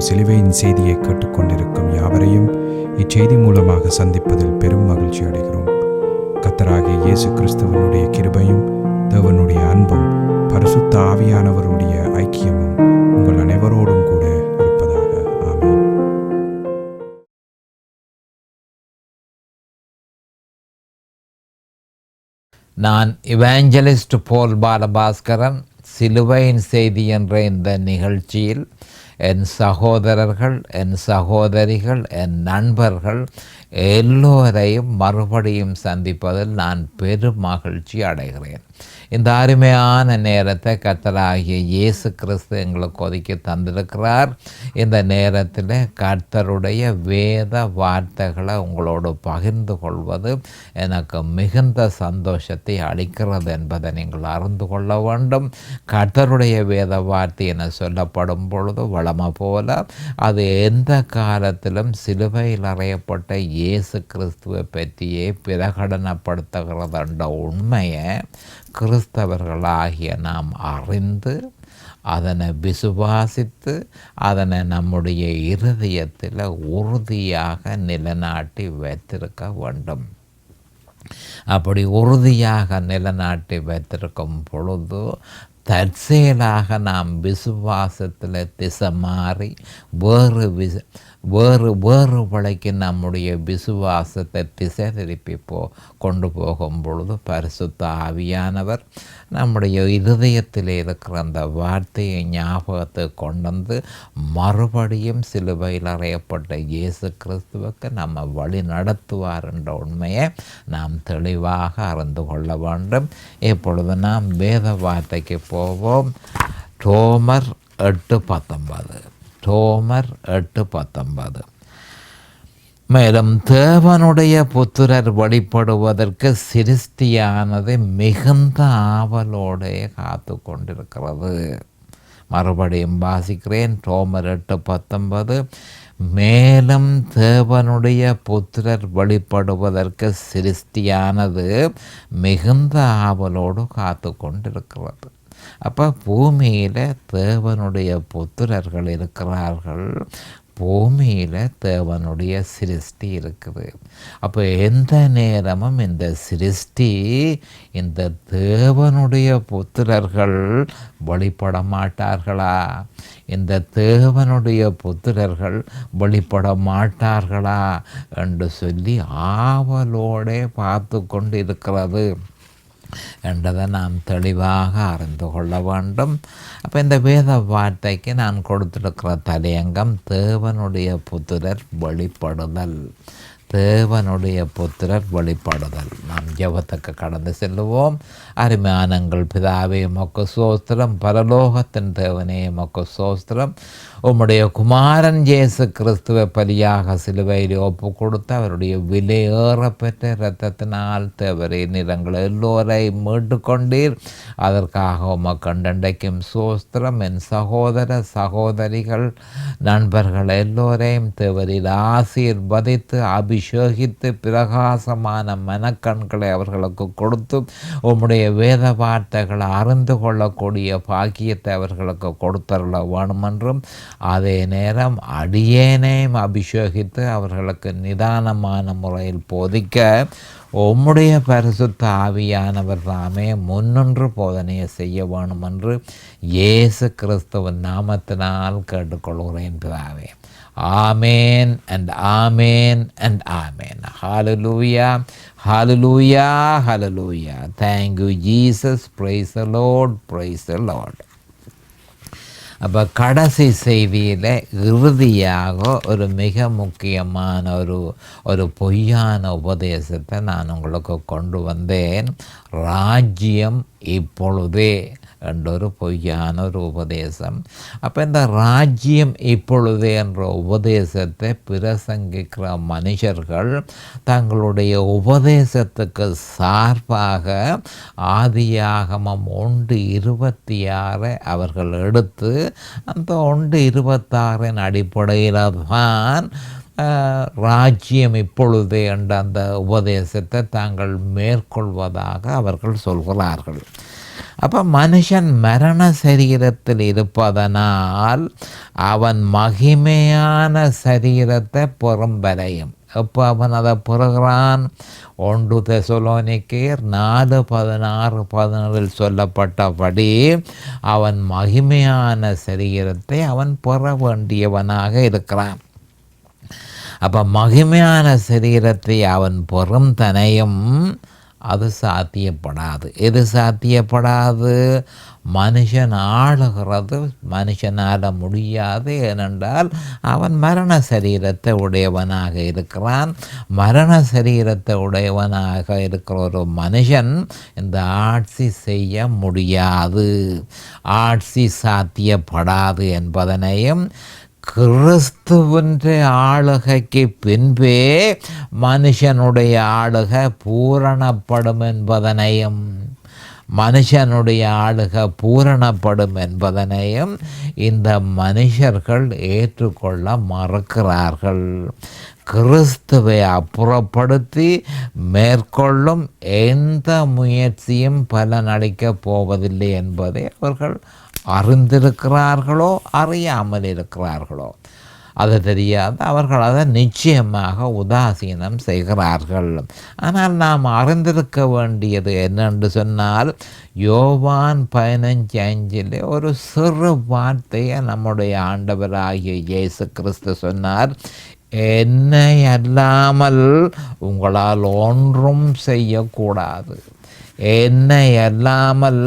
சிலுவையின் செய்தியை கேட்டுக்கொண்டிருக்கும் யாவரையும் இச்செய்தி மூலமாக சந்திப்பதில் பெரும் மகிழ்ச்சி அடைகிறோம். கர்த்தராகிய இயேசு கிறிஸ்துவனுடைய கிருபையும் தேவனுடைய அன்பும் பரிசுத்த ஆவியானவருடைய ஐக்கியமும் உங்கள் அனைவரோடும் கூட இருப்பதாக. ஆமென். நான் இவாஞ்சலிஸ்ட் போல் பாலபாஸ்கரன். சிலுவையின் செய்தி என்ற இந்த நிகழ்ச்சியில் என் சகோதரர்கள், என் சகோதரிகள், என் நண்பர்கள் எல்லோரையும் மறுபடியும் சந்திப்பதில் நான் பெரும் மகிழ்ச்சி அடைகிறேன். இந்த அருமையான நேரத்தை கர்த்தராகிய இயேசு கிறிஸ்து எங்களுக்கு ஒதுக்கி தந்திருக்கிறார். இந்த நேரத்தில் கர்த்தருடைய வேத வார்த்தைகளை உங்களோடு பகிர்ந்து கொள்வது எனக்கு மிகுந்த சந்தோஷத்தை அளிக்கிறது என்பதை நீங்கள் அறிந்து கொள்ள வேண்டும். கர்த்தருடைய வேத வார்த்தை என சொல்லப்படும் பொழுது வளமை போல அது எந்த காலத்திலும் சிலுவையில் அறையப்பட்ட இயேசு கிறிஸ்துவை பற்றியே பிரகடனப்படுத்துகிறது என்ற உண்மையை கிறிஸ்தவர்களாகிய நாம் அறிந்து அதனை விசுவாசித்து அதனை நம்முடைய இருதயத்தில் உறுதியாக நிலைநாட்டி வைத்திருக்க வேண்டும். அப்படி உறுதியாக நிலைநாட்டி வைத்திருக்கும் பொழுது தற்செயலாக நாம் விசுவாசத்தில் திசை மாறி வேறு வழிக்கு நம்முடைய விசுவாசத்தை திசை திருப்பி கொண்டு போகும் பொழுது பரிசுத்த ஆவியானவர் நம்முடைய இருதயத்தில் இருக்கிற அந்த வார்த்தையை ஞாபகத்தை கொண்டு வந்து மறுபடியும் சிலுவையில் அறையப்பட்ட இயேசு கிறிஸ்துவுக்கு நம்ம வழி நடத்துவார் என்ற உண்மையை நாம் தெளிவாக அறிந்து கொள்ள வேண்டும். இப்பொழுது நாம் வேத வார்த்தைக்கு போவோம். ரோமர் 8:19. ரோமர் 8:19. மேலும் தேவனுடைய புத்திரர் வெளிப்படுவதற்கு சிருஷ்டியானது மிகுந்த ஆவலோடே காத்து கொண்டிருக்கிறது. மறுபடியும் வாசிக்கிறேன். ரோமர் 8:19. மேலும் தேவனுடைய புத்திரர் வெளிப்படுவதற்கு சிருஷ்டியானது மிகுந்த ஆவலோடு காத்து கொண்டிருக்கிறது. அப்போ பூமியில் தேவனுடைய புத்திரர்கள் இருக்கிறார்கள், பூமியில் தேவனுடைய சிருஷ்டி இருக்குது. அப்போ எந்த நேரமும் இந்த சிருஷ்டி இந்த தேவனுடைய புத்திரர்கள் வெளிப்பட மாட்டார்களா, இந்த தேவனுடைய புத்திரர்கள் வெளிப்பட மாட்டார்களா என்று சொல்லி ஆவலோடே பார்த்து கொண்டு இருக்கிறது என்றதை நாம் தெளிவாக அறிந்து கொள்ள வேண்டும். அப்போ இந்த வேத வார்த்தைக்கு நான் கொடுத்திருக்கிற தலையங்கம் தேவனுடைய புத்திரர் வெளிப்படுதல். தேவனுடைய புத்திரர் வெளிப்படுதல். நாம் ஜெபத்துக்கு கடந்து செல்லுவோம். அருமையானங்கள் பிதாவே உமக்கு ஸ்தோத்திரம், பரலோகத்தின் தேவனே உமக்கு ஸ்தோத்திரம். உம்முடைய குமாரன் இயேசு கிறிஸ்துவை பலியாக சிலுவையில் ஒப்பு கொடுத்து அவருடைய விலையேறப்பெற்ற இரத்தத்தினால் தேவரே நிறங்கள் எல்லோரை மீட்டு கொண்டீர். அதற்காக உமக்கு கண்டண்டைக்கும் ஸ்தோத்திரம். என் சகோதர சகோதரிகள் நண்பர்கள் எல்லோரையும் தேவரில் ஆசீர்வதித்து அபிஷேகித்து பிரகாசமான மனக்கண்களை அவர்களுக்கு கொடுத்து உம்முடைய வேத வார்த்தைகளை அறிந்து கொள்ளக்கூடிய பாக்கியத்தை அவர்களுக்கு கொடுத்தருள வேண்டுமென்றும், அதே நேரம் அடியேனையும் அபிஷேகித்து அவர்களுக்கு நிதானமான முறையில் போதிக்க உம்முடைய பரிசுத்த ஆவியானவர் தாமே முன்னின்று போதனையை செய்ய வேணும் என்று இயேசு கிறிஸ்துவின் நாமத்தினால் கேட்டுக்கொள்கிறேன் பிதாவே. ஆமேன் and amen and amen. Hallelujah, hallelujah, hallelujah. Thank you Jesus. Praise the Lord, praise the Lord. அப்போ கடைசி செய்தியில் இறுதியாக ஒரு மிக முக்கியமான ஒரு பொய்யான உபதேசத்தை நான் உங்களுக்கு கொண்டு வந்தேன். ராஜ்யம் இப்பொழுதே என்றொரு பொய்யான ஒரு உபதேசம். அப்போ இந்த ராஜ்யம் இப்பொழுதே என்ற உபதேசத்தை பிரசங்கிக்கிற மனுஷர்கள் தங்களுடைய உபதேசத்துக்கு சார்பாக ஆதியாகமம் 1:26 அவர்கள் எடுத்து அந்த 1:26 அடிப்படையில் தான் ராஜ்யம் இப்பொழுது என்ற அந்த உபதேசத்தை தாங்கள் மேற்கொள்வதாக அவர்கள் சொல்கிறார்கள். அப்போ மனுஷன் மரண சரீரத்தில் இருப்பதனால் அவன் மகிமையான சரீரத்தை பெறும்பரையும் எப்போ அவன் அதை பெறுகிறான்? 1 தெசலோனிக்கேயர் 4:16-17 சொல்லப்பட்டபடி அவன் மகிமையான சரீரத்தை அவன் பெற வேண்டியவனாக இருக்கிறான். அப்போ மகிமையான சரீரத்தை அவன் பெறும் தனையும் அது சாத்தியப்படாது. எது சாத்தியப்படாது? மனுஷன் ஆளுகிறது மனுஷனால் முடியாது. ஏனென்றால் அவன் மரண சரீரத்தை உடையவனாக இருக்கிறான். மரண சரீரத்தை உடையவனாக இருக்கிற ஒரு மனுஷன் இந்த ஆட்சி செய்ய முடியாது, ஆட்சி சாத்தியப்படாது என்பதனையும் கிறிஸ்துவின் ஆளுகைக்கு பின்பே மனுஷனுடைய ஆளுகை பூரணப்படும் என்பதனையும் மனுஷனுடைய ஆளுகை பூரணப்படும் என்பதனையும் இந்த மனுஷர்கள் ஏற்றுக்கொள்ள மறுக்கிறார்கள். கிறிஸ்துவை அப்புறப்படுத்தி மேற்கொள்ளும் எந்த முயற்சியும் பலனளிக்கப் போவதில்லை என்பதை அவர்கள் அறிந்திருக்கிறார்களோ அறியாமல் இருக்கிறார்களோ அது தெரியாது. அவர்கள் அதை நிச்சயமாக உதாசீனம் செய்கிறார்கள். ஆனால் நாம் அறிந்திருக்க வேண்டியது என்னென்று சொன்னால், யோவான் 15:5 ஒரு சிறு வார்த்தையை நம்முடைய ஆண்டவராகிய இயேசு கிறிஸ்து சொன்னார். என்னை அல்லாமல் உங்களால் ஒன்றும் செய்யக்கூடாது. என்னை அல்லாமல்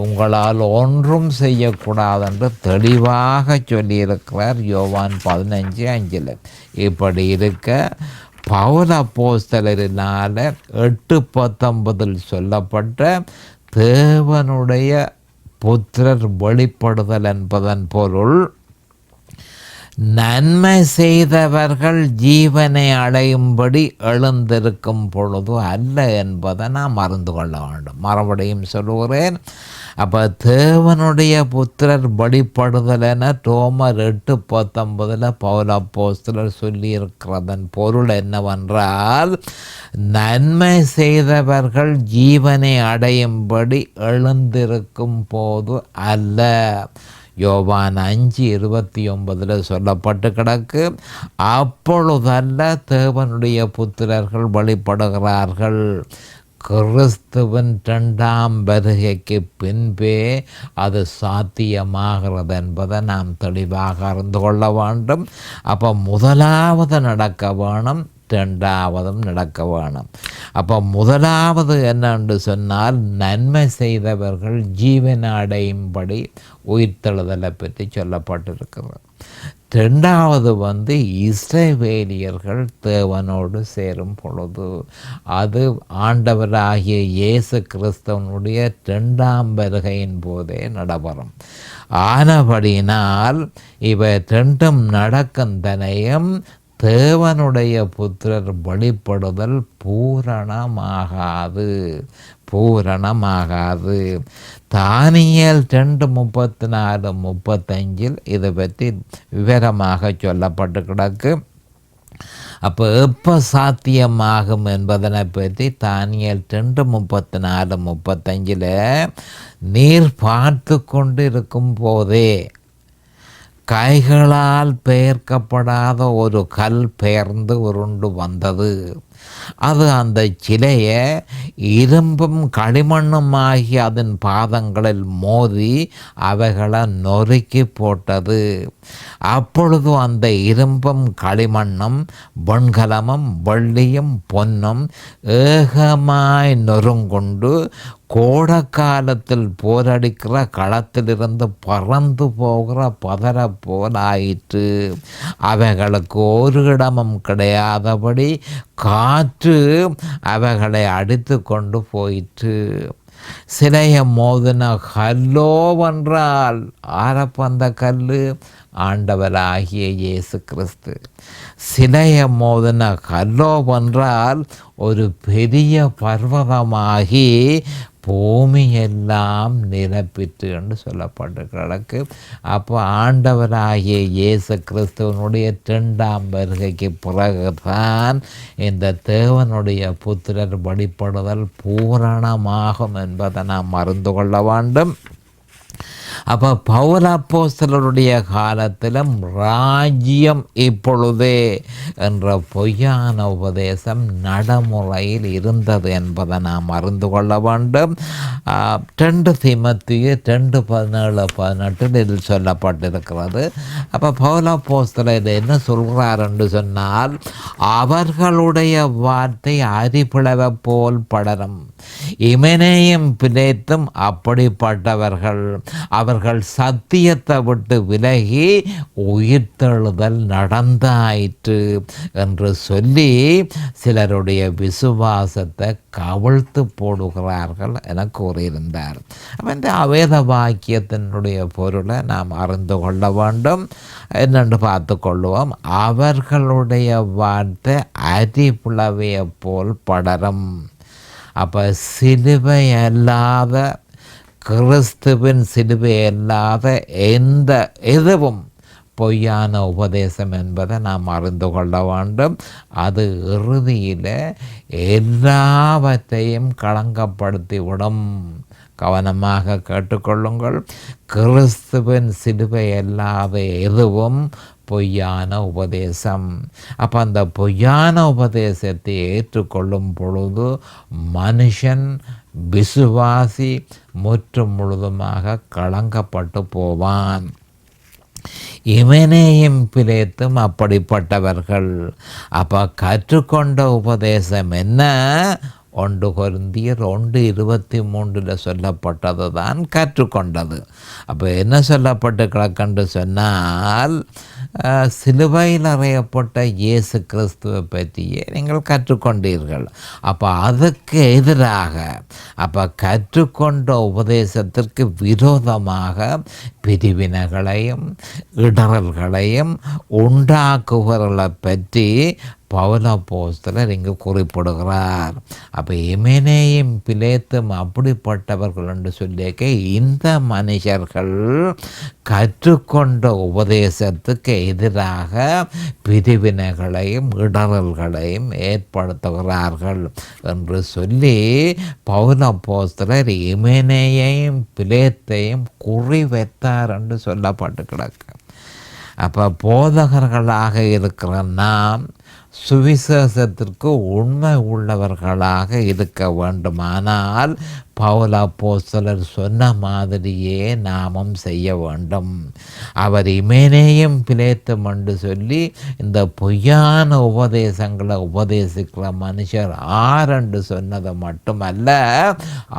உங்களால் ஒன்றும் செய்யக்கூடாது என்று தெளிவாக சொல்லியிருக்கிறார் யோவான் 15:5. இப்படி இருக்க பவுல் அப்போஸ்தலரினால் 8:19 சொல்லப்பட்ட தேவனுடைய புத்திரர் வெளிப்படுதல் என்பதன் பொருள் நன்மை செய்தவர்கள் ஜீவனை அடையும்படி எழுந்திருக்கும் பொழுது அல்ல என்பதை நாம் அறிந்து கொள்ள வேண்டும். மறுபடியும் சொல்லுகிறேன். அப்போ தேவனுடைய புத்திரர் வெளிப்படுதல் என ரோமர் 8:19 பவுல் அப்போஸ்தலர் சொல்லியிருக்கிறதன் பொருள் என்னவென்றால், நன்மை செய்தவர்கள் ஜீவனை அடையும்படி எழுந்திருக்கும் போது அல்ல. யோவான் 5:29 சொல்லப்பட்டு கிடக்கு. அப்பொழுதல்ல தேவனுடைய புத்திரர்கள் வெளிப்படுகிறார்கள், கிறிஸ்துவின் 2ஆம் வருகைக்கு பின்பே அது சாத்தியமாகிறது என்பதை நாம் தெளிவாக அறிந்து கொள்ள வேண்டும். அப்போ முதலாவது நடக்க வேணும், 2ஆவதும் நடக்க வேணும். அப்போ முதலாவது என்னென்று சொன்னால், நன்மை செய்தவர்கள் ஜீவனை அடையும்படி உயிர்த்தெழுதலை பற்றி சொல்லப்பட்டிருக்கிறது. 2வது இஸ்ரவேலியர்கள் தேவனோடு சேரும் பொழுது அது ஆண்டவராகிய இயேசு கிறிஸ்தவனுடைய 2ஆம் வருகையின் போதே நடைபெறும். ஆனபடியினால் இவை 2ம் நடக்கும் தனையும் தேவனுடைய புத்திரர் வெளிப்படுதல் பூரணமாகாது. தானியேல் 2:34-35 இதை பற்றி விவரமாக சொல்லப்பட்டு கிடக்கு. அப்போ எப்போ சாத்தியமாகும் என்பதனை பற்றி தானியேல் 2:34-35 நீர் பார்த்து கொண்டு இருக்கும் போதே கைகளால் பெயர்க்கப்படாத ஒரு கல் பெயர்ந்து உருண்டு வந்தது. அது அந்த சிலையை இரும்பும் களிமண்ணுமாகி அதன் பாதங்களில் மோதி அவைகளை நொறுக்கி போட்டது. அப்பொழுது அந்த இரும்பும் களிமண்ணும் வெண்கலமும் வெள்ளியும் பொன்னும் ஏகமாய் நொறுங்குண்டு கோடக்காலத்தில் போரடிக்கிற களத்திலிருந்து பறந்து போகிற பதற போலாயிற்று. அவைகளுக்கு ஒரு இடமும் கிடையாதபடி காற்று அவைகளை அடித்து கொண்டு போயிற்று. சிலையை மோதின கல்லோவென்றால் ஆரப்பந்த கல் ஆண்டவராகிய இயேசு கிறிஸ்து. சிலையை மோதின கல்லோவென்றால் ஒரு பெரிய பர்வதமாகி பூமியெல்லாம் நிரப்பிற்று என்று சொல்லப்பட்டு கிடக்கு. அப்போ ஆண்டவராகிய இயேசு கிறிஸ்துவனுடைய 2ஆம் வருகைக்கு பிறகுதான் இந்த தேவனுடைய புத்திரர் வெளிப்படுதல் பூரணமாகும் என்பதை நாம் அறிந்து கொள்ள வேண்டும். அப்போ பவுல் அப்போஸ்தலருடைய காலத்திலும் ராஜ்யம் இப்பொழுதே என்ற பொய்யான உபதேசம் நடைமுறையில் இருந்தது என்பதை நாம் அறிந்து கொள்ள வேண்டும். 2 தீமோத்தேயு 2:17-18 இதில் சொல்லப்பட்டிருக்கிறது. அப்போ பவுல் அப்போஸ்தலர் இதை என்ன சொல்கிறார் என்று சொன்னால், அவர்களுடைய வார்த்தை அரிப்பிளவை போல் படரும், இமனேயும் பிலேத்தும் அப்படிப்பட்டவர்கள், அவர்கள் சத்தியத்தை விட்டு விலகி உயிர்த்தெழுதல் நடந்தாயிற்று என்று சொல்லி சிலருடைய விசுவாசத்தை கவிழ்த்து போடுகிறார்கள் என கூறியிருந்தார். இந்த வேத வாக்கியத்தினுடைய பொருளை நாம் அறிந்து கொள்ள வேண்டும். என்னென்று பார்த்து கொள்வோம். அவர்களுடைய வார்த்தை அரிப்பிளவையை போல் படரும். அப்போ சிலுவை அல்லாத, கிறிஸ்துவின் சிலுவை அல்லாத எதுவும் பொய்யான உபதேசம் என்பதை நாம் அறிந்து கொள்ள வேண்டும். அது இறுதியில் எல்லாவற்றையும் களங்கப்படுத்திவிடும். கவனமாக கேட்டுக்கொள்ளுங்கள். கிறிஸ்துவின் சிலுவை அல்லாத எதுவும் பொய்யான உபதேசம். அப்போ அந்த பொய்யான உபதேசத்தை ஏற்றுக்கொள்ளும் பொழுது மனுஷன், விசுவாசி முற்றும் முழுதுமாக களங்கப்பட்டு போவான். இமனேயும் பிலேத்தும் அப்படிப்பட்டவர்கள். அப்போ கற்றுக்கொண்ட உபதேசம் என்ன? 1 கொரிந்தியர் 1:23 சொல்லப்பட்டது தான் கற்றுக்கொண்டது. அப்போ என்ன சொல்லப்பட்டு கிடக்கன்று சொன்னால், சிலுவையில் அறையப்பட்ட இயேசு கிறிஸ்துவை பற்றியே நீங்கள் கற்றுக்கொண்டீர்கள். அப்போ அதுக்கு எதிராக, அப்போ கற்றுக்கொண்ட உபதேசத்திற்கு விரோதமாக பிரிவினைகளையும் இடறல்களையும் உண்டாக்குவர்களை பற்றி பவுல் அப்போஸ்தலர் இங்கு குறிப்பிடுகிறார். அப்போ இமனேயும் பிலேத்தும் அப்படிப்பட்டவர்கள் என்று சொல்லியிருக்க, இந்த மனுஷர்கள் கற்றுக்கொண்ட உபதேசத்துக்கு எதிராக பிரிவினைகளையும் இடறல்களையும் ஏற்படுத்துகிறார்கள் என்று சொல்லி பவுல் அப்போஸ்தலர் இமனேயையும் பிலேத்தையும் குறிவைத்தார் என்று சொல்லப்பட்டு கிடக்கு. அப்போ போதகர்களாக இருக்கிற நாம் சுவிசேஷத்திற்கு உண்மை உள்ளவர்களாக இருக்க வேண்டுமானால் பவுல் அப்போஸ்தலர் சொன்ன மாதிரியே நாமும் செய்ய வேண்டும். அவர் இமனேயும் பிலேத்தும் என்று சொல்லி இந்த பொய்யான உபதேசங்களை உபதேசிக்கிற மனுஷர் என்று சொன்னது மட்டுமல்ல,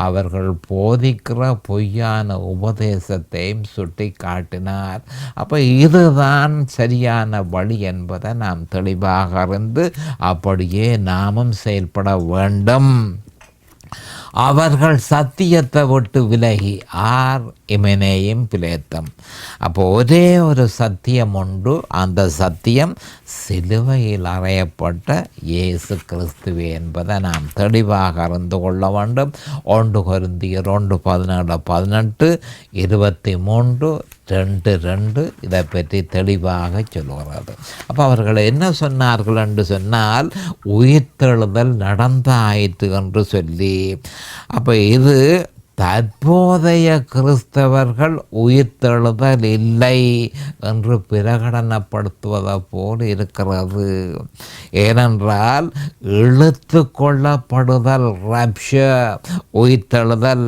அவர்கள் போதிக்கிற பொய்யான உபதேசத்தையும் சுட்டி காட்டினார். அப்போ இதுதான் சரியான வழி என்பதை நாம் தெளிவாக அறிந்து அப்படியே நாமும் செயல்பட வேண்டும். அவர்கள் சத்தியத்தை விட்டு விலகி, இமனேயும் பிலேத்தும். அப்போ ஒரே ஒரு சத்தியம் உண்டு. அந்த சத்தியம் சிலுவையில் அறையப்பட்ட இயேசு கிறிஸ்துவே என்பதை நாம் தெளிவாக அறிந்து கொள்ள வேண்டும். 1 கொரிந்தியர் 1:17-18, 23:2 இதை பற்றி தெளிவாக சொல்கிறது. அப்போ அவர்கள் என்ன சொன்னார்கள் என்று சொன்னால், உயிர்த்தெழுதல் நடந்தாயிற்று என்று சொல்லி. அப்போ இது தற்போதைய கிறிஸ்தவர்கள் உயிர்த்தெழுதல் இல்லை என்று பிரகடனப்படுத்துவதை போல் இருக்கிறது. ஏனென்றால் இழுத்து கொள்ளப்படுதல், ரப்ஷர், உயிர்த்தெழுதல்,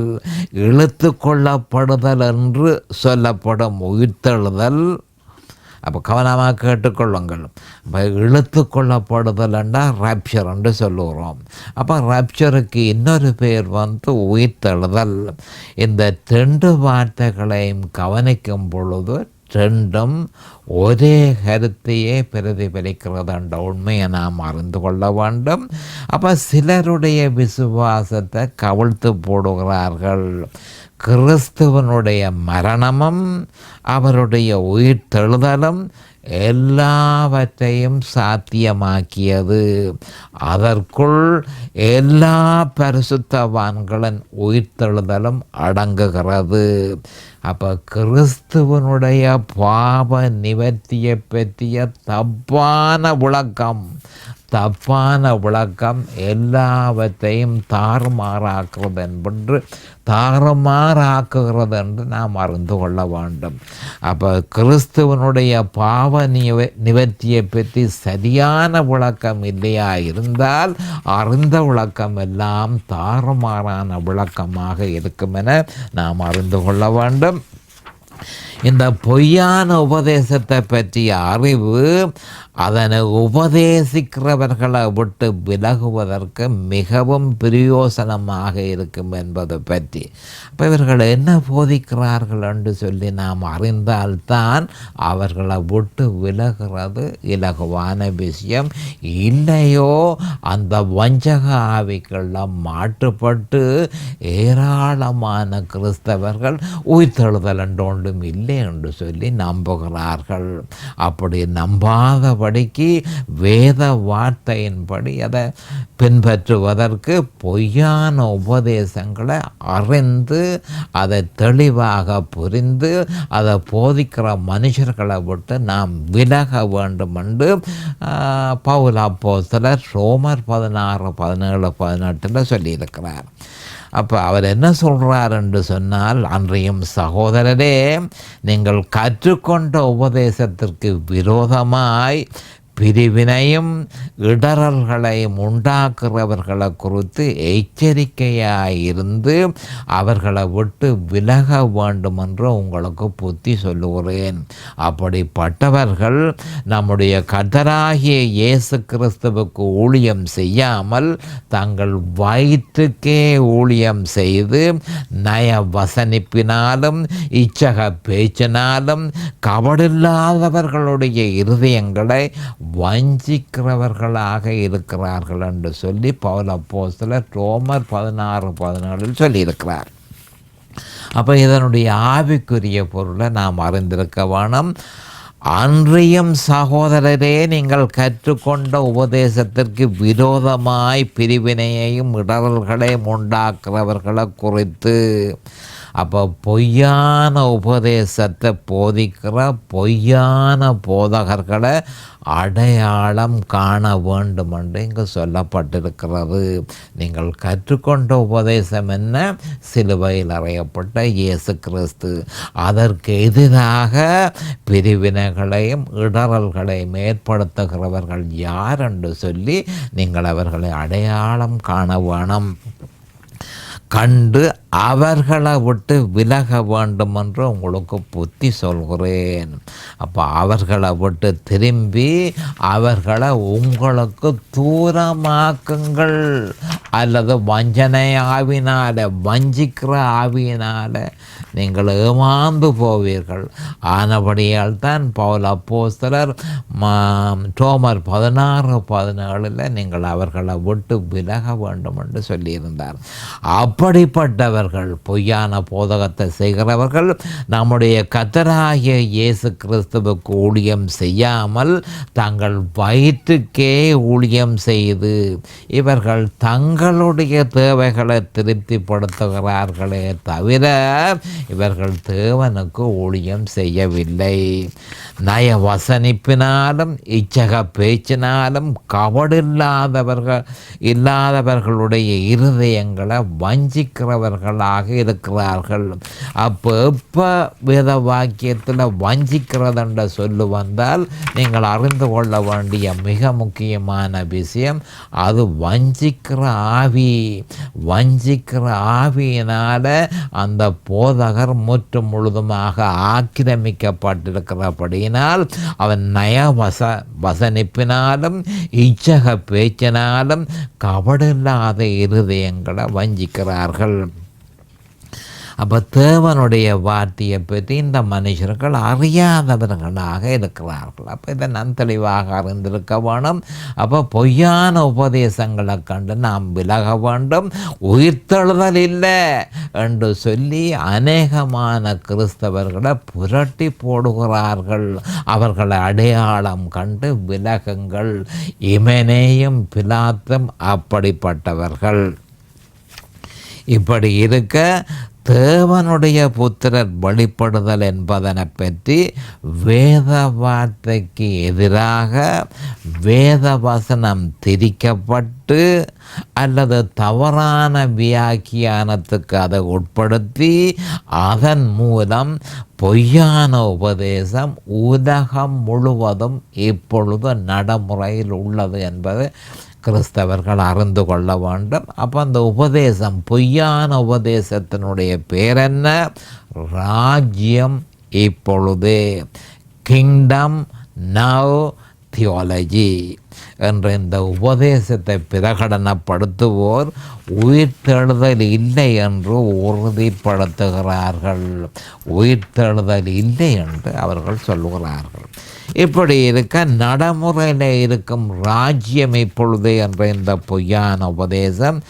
இழுத்து கொள்ளப்படுதல் என்று சொல்லப்படும் உயிர்த்தெழுதல். அப்போ கவனமாக கேட்டுக்கொள்ளுங்கள். இப்போ இழுத்து கொள்ளப்படுதல் என்றால் ரப்ஷர் என்று சொல்லுகிறோம். அப்போ ரப்ஷருக்கு இன்னொரு பேர் உயிர்த்தெழுதல். இந்த 2 வார்த்தைகளையும் கவனிக்கும் பொழுது 2ம் ஒரே கருத்தையே பிரதிபலிக்கிறது என்ற உண்மையை நாம் அறிந்து கொள்ள வேண்டும். அப்போ சிலருடைய விசுவாசத்தை கவிழ்த்து போடுகிறார்கள். கிறிஸ்துவனுடைய மரணமும் அவருடைய உயிர்த்தெழுதலும் எல்லாவற்றையும் சாத்தியமாக்கியது. அதற்குள் எல்லா பரிசுத்தவான்களின் உயிர்த்தெழுதலும் அடங்குகிறது. அப்போ கிறிஸ்துவனுடைய பாவ நிவர்த்தியை பற்றிய தப்பான விளக்கம் எல்லாவற்றையும் தாறுமாறாக்குகிறது என்று நாம் அறிந்து கொள்ள வேண்டும். அப்போ கிறிஸ்துவனுடைய பாவ நிவர்த்தியை பற்றி சரியான விளக்கம் இல்லையா இருந்தால் அறிந்த விளக்கம் எல்லாம் தாறுமாறான விளக்கமாக இருக்கும் என நாம் அறிந்து கொள்ள வேண்டும். இந்த பொய்யான உபதேசத்தை பற்றிய அறிவு அதனை உபதேசிக்கிறவர்களை விட்டு விலகுவதற்கு மிகவும் பிரயோசனமாக இருக்கும் என்பதை பற்றி. அப்போ இவர்கள் என்ன போதிக்கிறார்கள் என்று சொல்லி நாம் அறிந்தால்தான் அவர்களை விட்டு விலகிறது இலகுவான விஷயம். இல்லையோ அந்த வஞ்சக ஆவிகளில் மாட்டுப்பட்டு ஏராளமான கிறிஸ்தவர்கள் உயிர்த்தெழுதல் என்று ஒன்றும் இல்லை என்று சொல்லி நம்புகிறார்கள். அப்படி நம்பாதபடிக்கு வேத வார்த்தையின்படி அதை பின்பற்றுவதற்கு பொய்யான உபதேசங்களை அறிந்து அதை தெளிவாக புரிந்து அதை போதிக்கிற மனுஷர்களை விட்டு நாம் விலக வேண்டும் என்று பவுல் அப்போஸ்தலர் ரோமர் 16:17-18 சொல்லியிருக்கிறார். அப்போ அவர் என்ன சொல்கிறார் என்று சொன்னால், அன்றையும் சகோதரரே, நீங்கள் கற்றுக்கொண்ட உபதேசத்திற்கு விரோதமாய் பிரிவினையும் இடறல்களையும் உண்டாக்குறவர்களை குறித்து எச்சரிக்கையாயிருந்து அவர்களை விட்டு விலக வேண்டும் என்று உங்களுக்கு புத்தி சொல்லுகிறேன். அப்படிப்பட்டவர்கள் நம்முடைய கர்த்தராகிய இயேசு கிறிஸ்துவுக்கு ஊழியம் செய்யாமல் தங்கள் வயிற்றுக்கே ஊழியம் செய்து நய வசனிப்பினாலும் இச்சக பேச்சினாலும் கபடில்லாதவர்களுடைய இருதயங்களை வஞ்சிக்கிறவர்களாக இருக்கிறார்கள் என்று சொல்லி பவுல் அப்போஸ்தலர் ரோமர் 16:17 சொல்லியிருக்கிறார். அப்போ இதனுடைய ஆவிக்குரிய பொருளை நாம் அறிந்திருக்க வேணும். அன்றியும் சகோதரரே, நீங்கள் கற்றுக்கொண்ட உபதேசத்திற்கு விரோதமாய் பிரிவினையையும் இடரல்களையும் உண்டாக்குறவர்களை குறித்து. அப்போ பொய்யான உபதேசத்தை போதிக்கிற பொய்யான போதகர்களை அடையாளம் காண வேண்டும் என்று இங்கு சொல்லப்பட்டிருக்கிறது. நீங்கள் கற்றுக்கொண்ட உபதேசம் என்ன? சிலுவையில் அறையப்பட்ட இயேசு கிறிஸ்து. அதற்கு எதிராக பிரிவினைகளையும் இடரல்களையும் ஏற்படுத்துகிறவர்கள் யார் என்று சொல்லி நீங்கள் அவர்களை அடையாளம் காண வேணும். கண்டு அவர்களை விட்டு விலக வேண்டும் என்று உங்களுக்கு புத்தி சொல்கிறேன். அப்போ அவர்களை விட்டு திரும்பி அவர்களை உங்களுக்கு தூரமாக்குங்கள். அல்லது வஞ்சனை ஆவினால், வஞ்சிக்கிற ஆவியினால் நீங்கள் ஏமாந்து போவீர்கள். ஆனபடியால் தான் பவுல் அப்போஸ்தலர் ரோமர் 16:17 நீங்கள் அவர்களை விட்டு விலக வேண்டும் என்று சொல்லியிருந்தார். அப்படிப்பட்டவர்கள், பொய்யான போதகத்தை செய்கிறவர்கள், நம்முடைய கர்த்தராகிய இயேசு கிறிஸ்துவுக்கு ஊழியம் செய்யாமல் தங்கள் வயிற்றுக்கே ஊழியம் செய்து இவர்கள் தங்களுடைய தேவைகளை திருப்திப்படுத்துகிறார்களே தவிர இவர்கள் தேவனுக்கு ஊழியம் செய்யவில்லை. நய வசனிப்பினாலும் இச்சக பேச்சினாலும் இல்லாதவர்களுடைய இருதயங்களை வஞ்சிக்கிறவர்களாக இருக்கிறார்கள். அப்போ எப்போ வேத வாக்கியத்தில் வஞ்சிக்கிறதுன்ற சொல்லு வந்தால் நீங்கள் அறிந்து கொள்ள வேண்டிய மிக முக்கியமான விஷயம் அது வஞ்சிக்கிற ஆவி. வஞ்சிக்கிற ஆவியினால் அந்த போதகர் முற்றும் முழுதுமாக ஆக்கிரமிக்கப்பட்டிருக்கிறபடியினால் அவன் நய வசனிப்பினாலும் இச்சக பேச்சினாலும் கபடில்லாத இருதயங்களை வஞ்சிக்கிறார்கள். அப்போ தேவனுடைய வார்த்தையை பற்றி இந்த மனுஷர்கள் அறியாதவர்களாக இருக்கிறார்கள். அப்போ இதை நான் தெளிவாக அறிந்திருக்க வேணும். அப்போ பொய்யான உபதேசங்களை கண்டு நாம் விலக வேண்டும். உயிர்த்தெழுதல் இல்லை என்று சொல்லி அநேகமான கிறிஸ்தவர்களை புரட்டி போடுகிறார்கள். அவர்களை அடையாளம் கண்டு விலகுங்கள். இமனேயும் பிலாத்தும் அப்படிப்பட்டவர்கள். இப்படி இருக்க தேவனுடைய புத்திரர் வெளிப்படுதல் என்பதனை பற்றி வேத வார்த்தைக்கு எதிராக வேத வசனம் திரிக்கப்பட்டு அல்லது தவறான வியாக்கியானத்துக்கு அதை உட்படுத்தி அதன் மூலம் பொய்யான உபதேசம் உலகம் முழுவதும் இப்பொழுது நடைமுறையில் உள்ளது என்பது கிறிஸ்தவர்கள் அறிந்து கொள்ள வேண்டும். அப்போ அந்த உபதேசம், பொய்யான உபதேசத்தினுடைய பேர் என்ன? ராஜ்யம் இப்பொழுது, கிங்டம் நவ் தியாலஜி என்ற இந்த உபதேசத்தை பிரகடனப்படுத்துவோர் உயிர்த்தெழுதல் இல்லை என்று உறுதிப்படுத்துகிறார்கள். உயிர்த்தெழுதல் இல்லை என்று அவர்கள் சொல்லுகிறார்கள். இப்படி இருக்க நடைமுறையில் இருக்கும் ராஜ்யம் இப்பொழுது என்ற இந்த பொய்யான உபதேசம்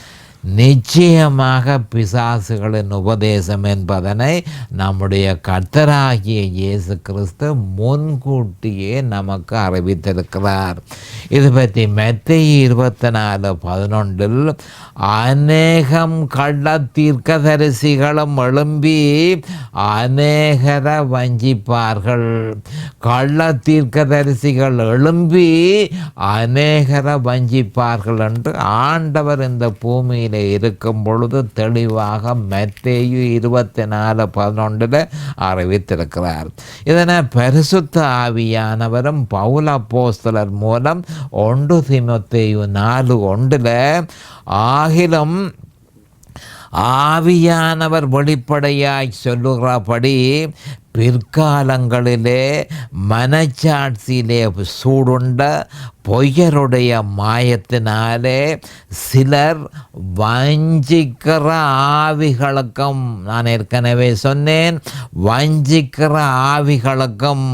நிச்சயமாக பிசாசுகளின் உபதேசம் என்பதனை நம்முடைய கர்த்தராகிய இயேசு கிறிஸ்து முன்கூட்டியே நமக்கு அறிவித்திருக்கிறார். இது பற்றி மத்தேயு 24:11 அநேகம் கள்ள தீர்க்கதரிசிகளும் எழும்பி அநேகரை வஞ்சிப்பார்கள். கள்ள தீர்க்கதரிசிகள் எழும்பி அநேகரை வஞ்சிப்பார்கள் என்று ஆண்டவர் இந்த பூமியில் இருக்கும் பொழுது தெளிவாக மத்தேயு 24:11 அறிவித்திருக்கிறார். இதனை பரிசுத்த ஆவியானவரும் பவுல் அப்போஸ்தலர் மூலம் 1 தீமோத்தேயு 4:1 ஆகிலும் ஆவியானவர் வெளிப்படையாய் சொல்லுகிறபடி பிற்காலங்களிலே மனச்சாட்சியிலே சூடுண்ட பொய்யருடைய மாயத்தினாலே சிலர் வஞ்சிக்கிற ஆவிகளுக்கும், நான் ஏற்கனவே சொன்னேன், வஞ்சிக்கிற ஆவிகளுக்கும்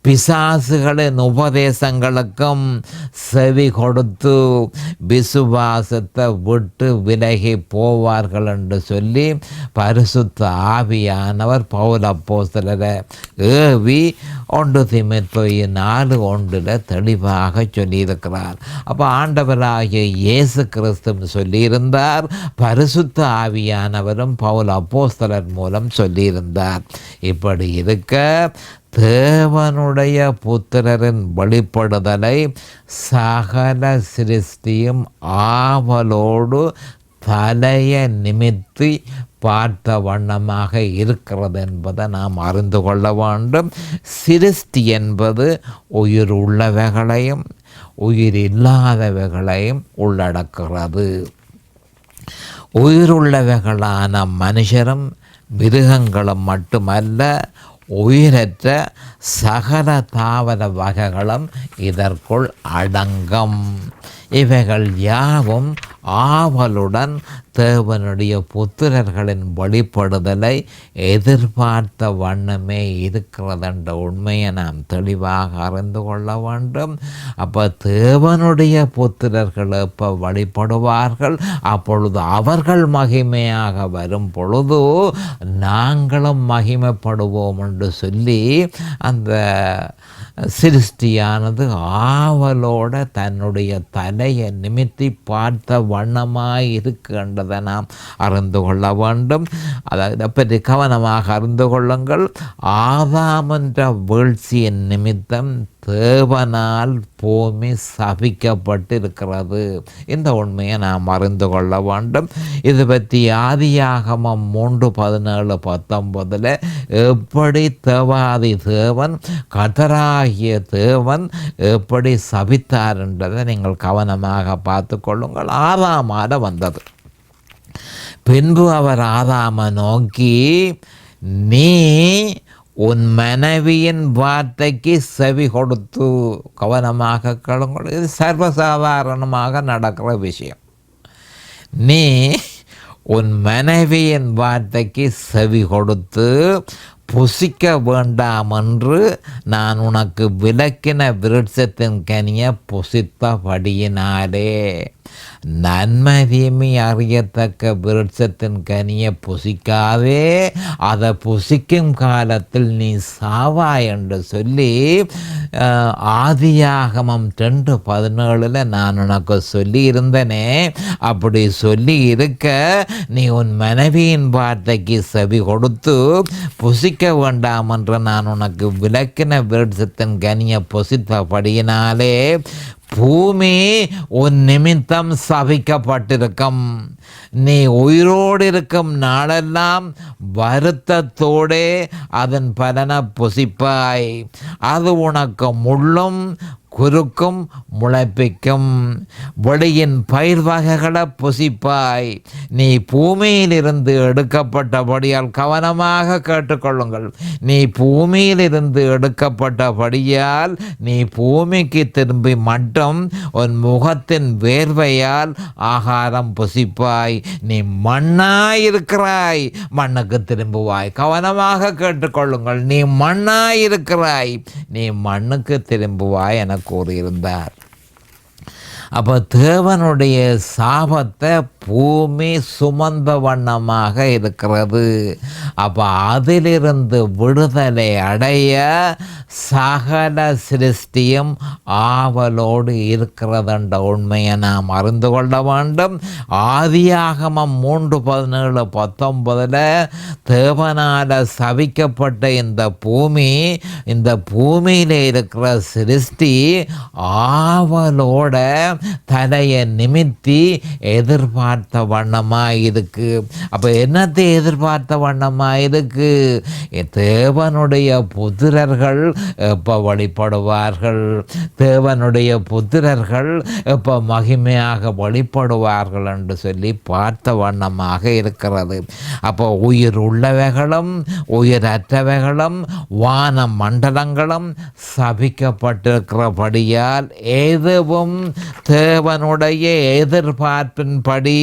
பிசாசுகளின் உபதேசங்களுக்கும் செவி கொடுத்து விசுவாசத்தை விட்டு விலகி போவார்கள் என்று சொல்லி பரிசுத்த ஆவியானவர் பவுல் அப்போஸ்தலரை ஏவி 1 தீமோத்தேயு 4:1 தெளிவாக சொல்லியிருக்கிறார். அப்போ ஆண்டவராகிய இயேசு கிறிஸ்து சொல்லியிருந்தார், பரிசுத்த ஆவியானவரும் பவுல் அப்போஸ்தலர் மூலம் சொல்லியிருந்தார். இப்படி இருக்க தேவனுடைய புத்திரரின் வெளிப்படுதலை சகல சிருஷ்டியும் ஆவலோடு தலையை நிமித்தி பார்த்த வண்ணமாக இருக்கிறது என்பதை நாம் அறிந்து கொள்ள வேண்டும். சிருஷ்டி என்பது உயிர் உள்ளவைகளையும் உயிர் இல்லாதவைகளையும் உள்ளடக்கிறது. உயிருள்ளவைகளான மனுஷரும் மிருகங்களும் மட்டுமல்ல, உயிரற்ற சகல தாவர வகைகளும் இதற்குள் அடங்கும். இவைகள் யாவும் ஆவலுடன் தேவனுடைய புத்திரர்களின் வெளிப்படுதலை எதிர்பார்த்த வண்ணமே இருக்கிறது என்ற உண்மையை நாம் தெளிவாக அறிந்து கொள்ள வேண்டும். அப்போ தேவனுடைய புத்திரர்கள் எப்போ வெளிப்படுவார்கள், அப்பொழுது அவர்கள் மகிமையாக வரும் பொழுது நாங்களும் மகிமைப்படுவோம் என்று சொல்லி அந்த சிருஷ்டியானது ஆவலோட தன்னுடைய தலையை நிமித்தி பார்த்த வண்ணமாய் இருக்கின்றதை நாம் அறிந்து கொள்ள வேண்டும். அதை பற்றி கவனமாக அறிந்து கொள்ளுங்கள். ஆதாம் என்ற வீழ்ச்சியின் நிமித்தம் தேவனால் பூமி சபிக்கப்பட்டிருக்கிறது. இந்த உண்மையை நாம் அறிந்து கொள்ள வேண்டும். இது பற்றி ஆதியாகமம் 3:17-19 எப்படி தேவாதி தேவன் கர்த்தராகிய தேவன் எப்படி சபித்தார் என்றதை நீங்கள் கவனமாக பார்த்து கொள்ளுங்கள். ஆதாமால வந்தது. பின்பு அவர் ஆதாமை நோக்கி, நீ உன் மனைவியின் வார்த்தைக்கு செவி கொடுத்து, கவனமாக கேளுங்கள், இது சர்வசாதாரணமாக நடக்கிற விஷயம். நீ உன் மனைவியின் வார்த்தைக்கு செவி கொடுத்து புசிக்க வேண்டாம் என்று நான் உனக்கு விலக்கின விருட்சத்தின் கனியை புசித்தபடியினாலே. நன்மை தீமை அறியத்தக்க விருட்சத்தின் கனியை புசிக்காதே, அதை புசிக்கும் காலத்தில் நீ சாவாய் என்று சொல்லி ஆதியாகமம் 2:17 நான் உனக்கு சொல்லி இருந்தனே. அப்படி சொல்லி இருக்க நீ உன் மனைவியின் வார்த்தைக்கு செவி கொடுத்து புசிக்க வேண்டாம் என்று நான் உனக்கு விலக்கின விருட்சத்தின் கனியை புசித்தபடியினாலே பூமி உன் நிமித்தம் சபிக்கப்பட்டிருக்கும். நீ உயிரோடு இருக்கும் நாளெல்லாம் வருத்தத்தோடே அதன் பலனை புசிப்பாய். அது உனக்கு முள்ளும் குறுக்கும் முளைப்பிக்கும். வெளியின் பயிர் வகைகளை புசிப்பாய். நீ பூமியிலிருந்து எடுக்கப்பட்டபடியால், கவனமாக கேட்டுக்கொள்ளுங்கள், நீ பூமியிலிருந்து எடுக்கப்பட்டபடியால் நீ பூமிக்கு திரும்பி மட்டும் உன் முகத்தின் வேர்வையால் ஆகாரம் புசிப்பாய். நீ மண்ணாயிருக்கிறாய், மண்ணுக்கு திரும்புவாய். கவனமாக கேட்டுக்கொள்ளுங்கள், நீ மண்ணாயிருக்கிறாய், நீ மண்ணுக்கு திரும்புவாய் என கூறியிருந்தார். அப்போ தேவனுடைய சாபத்தை பூமி சுமந்த வண்ணமாக இருக்கிறது. அப்போ அதிலிருந்து விடுதலை அடைய சகல சிருஷ்டியும் ஆவலோடு இருக்கிறதுன்ற உண்மையை நாம் அறிந்து கொள்ள வேண்டும். ஆதியாகமம் 3:17-19 தேவனால் சபிக்கப்பட்ட இந்த பூமியில் இருக்கிற சிருஷ்டி ஆவலோட தலையை நிமித்தி எதிர்பார்த்த வண்ணமாக இருக்கு. அப்போ என்னத்தை எதிர்பார்த்த வண்ணமாக இருக்கு? தேவனுடைய புத்திரர்கள் எப்போ வழிபடுவார்கள், தேவனுடைய புத்திரர்கள் எப்போ மகிமையாக வழிபடுவார்கள் என்று சொல்லி பார்த்த வண்ணமாக இருக்கிறது. அப்போ உயிர் உள்ளவைகளும் உயிரற்றவைகளும் வான மண்டலங்களும் சபிக்கப்பட்டிருக்கிறபடியால் எதுவும் தேவனுடைய எதிர்பார்ப்பின்படி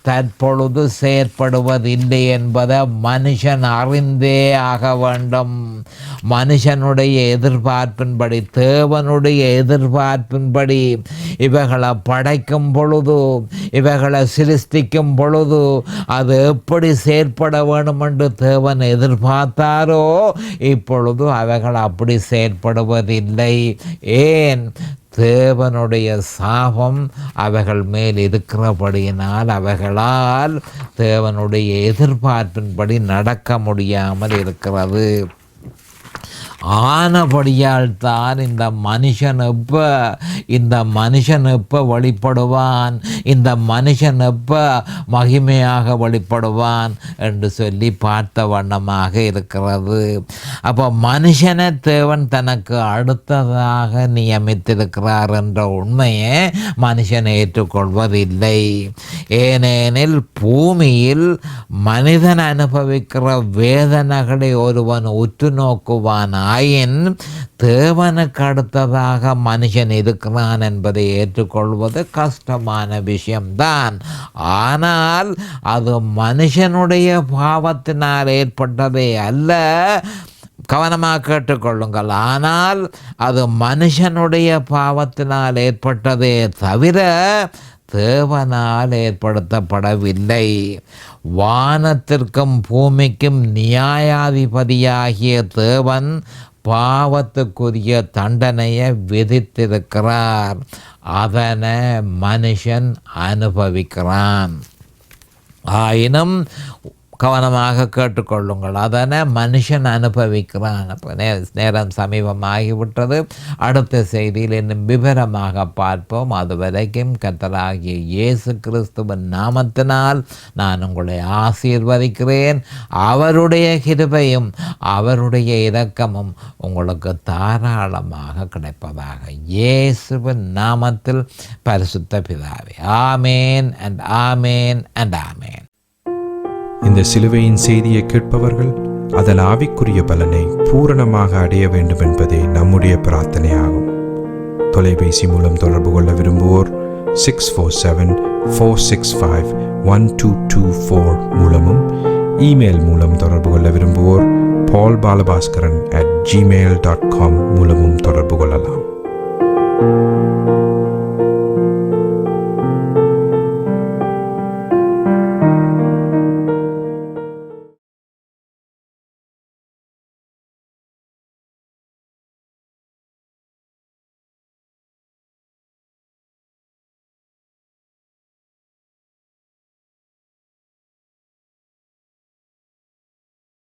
தற்பொழுது செயற்படுவதில்லை என்பதை மனுஷன் அறிந்தே ஆக வேண்டும். மனுஷனுடைய எதிர்பார்ப்பின்படி, தேவனுடைய எதிர்பார்ப்பின்படி இவைகளை படைக்கும் பொழுது, இவைகளை சிருஷ்டிக்கும் பொழுது அது எப்படி செயற்பட வேண்டும் என்று தேவன் எதிர்பார்த்தாரோ இப்பொழுது அவைகள் அப்படி செயற்படுவதில்லை. ஏன்? தேவனுடைய சாபம் அவைகள் மேல் இருக்கிறபடியினால் அவைகளால் தேவனுடைய எதிர்பார்ப்பின்படி நடக்க முடியாமல் இருக்கிறது. ஆனபடியால் தான் இந்த மனுஷன் எப்போ வழிபடுவான், இந்த மனுஷன் எப்போ மகிமையாக வழிபடுவான் என்று சொல்லி பார்த்த வண்ணமாக இருக்கிறது. அப்போ மனுஷனை தேவன் தனக்கு அடுத்ததாக நியமித்திருக்கிறார் என்ற உண்மையை மனுஷன் ஏற்றுக்கொள்வதில்லை. ஏனெனில் பூமியில் மனிதன் அனுபவிக்கிற வேதனைகளை ஒருவன் உற்று நோக்குவான் ஆயின் தேவனுக்கு அடுத்ததாக மனுஷன் இருக்கிறான் என்பதை ஏற்றுக்கொள்வது கஷ்டமான விஷயம்தான். ஆனால் அது மனுஷனுடைய பாவத்தினால் ஏற்பட்டதே அல்ல. கவனமாக கேட்டுக்கொள்ளுங்கள். ஆனால் அது மனுஷனுடைய பாவத்தினால் ஏற்பட்டதே தவிர தேவனால் ஏற்படுத்தப்படவில்லை. வானத்திற்கும் பூமிக்கும் நியாயாதிபதியாகிய தேவன் பாவத்துக்குரிய தண்டனையை விதித்திருக்கிறார். அதனை மனுஷன் அனுபவிக்கிறான். ஆயினும் கவனமாக கேட்டுக்கொள்ளுங்கள், அதனை மனுஷன் அனுபவிக்கிறான். அப்போ நேரம் சமீபமாகிவிட்டது. அடுத்த செய்தியில் இன்னும் விவரமாக பார்ப்போம். அதுவரைக்கும் கர்த்தராகிய இயேசு கிறிஸ்துவின் நாமத்தினால் நான் உங்களை ஆசீர்வதிக்கிறேன். அவருடைய கிருபையும் அவருடைய இரக்கமும் உங்களுக்கு தாராளமாக கிடைப்பதாக இயேசுவின் நாமத்தில் பரிசுத்த பிதாவே. ஆமேன் அண்ட் ஆமேன் அண்ட் ஆமேன். இந்த சிலுவையின் செய்தியை கேட்பவர்கள் அதன் ஆவிக்குரிய பலனை பூரணமாக அடைய வேண்டும் என்பதே நம்முடைய பிரார்த்தனையாகும். தொலைபேசி மூலம் தொடர்பு கொள்ள விரும்புவோர் 647 465-1224 மூலமும், இமெயில் மூலம் தொடர்பு கொள்ள விரும்புவோர் paulbalabaskaran@gmail.com மூலமும் தொடர்பு கொள்ளலாம்.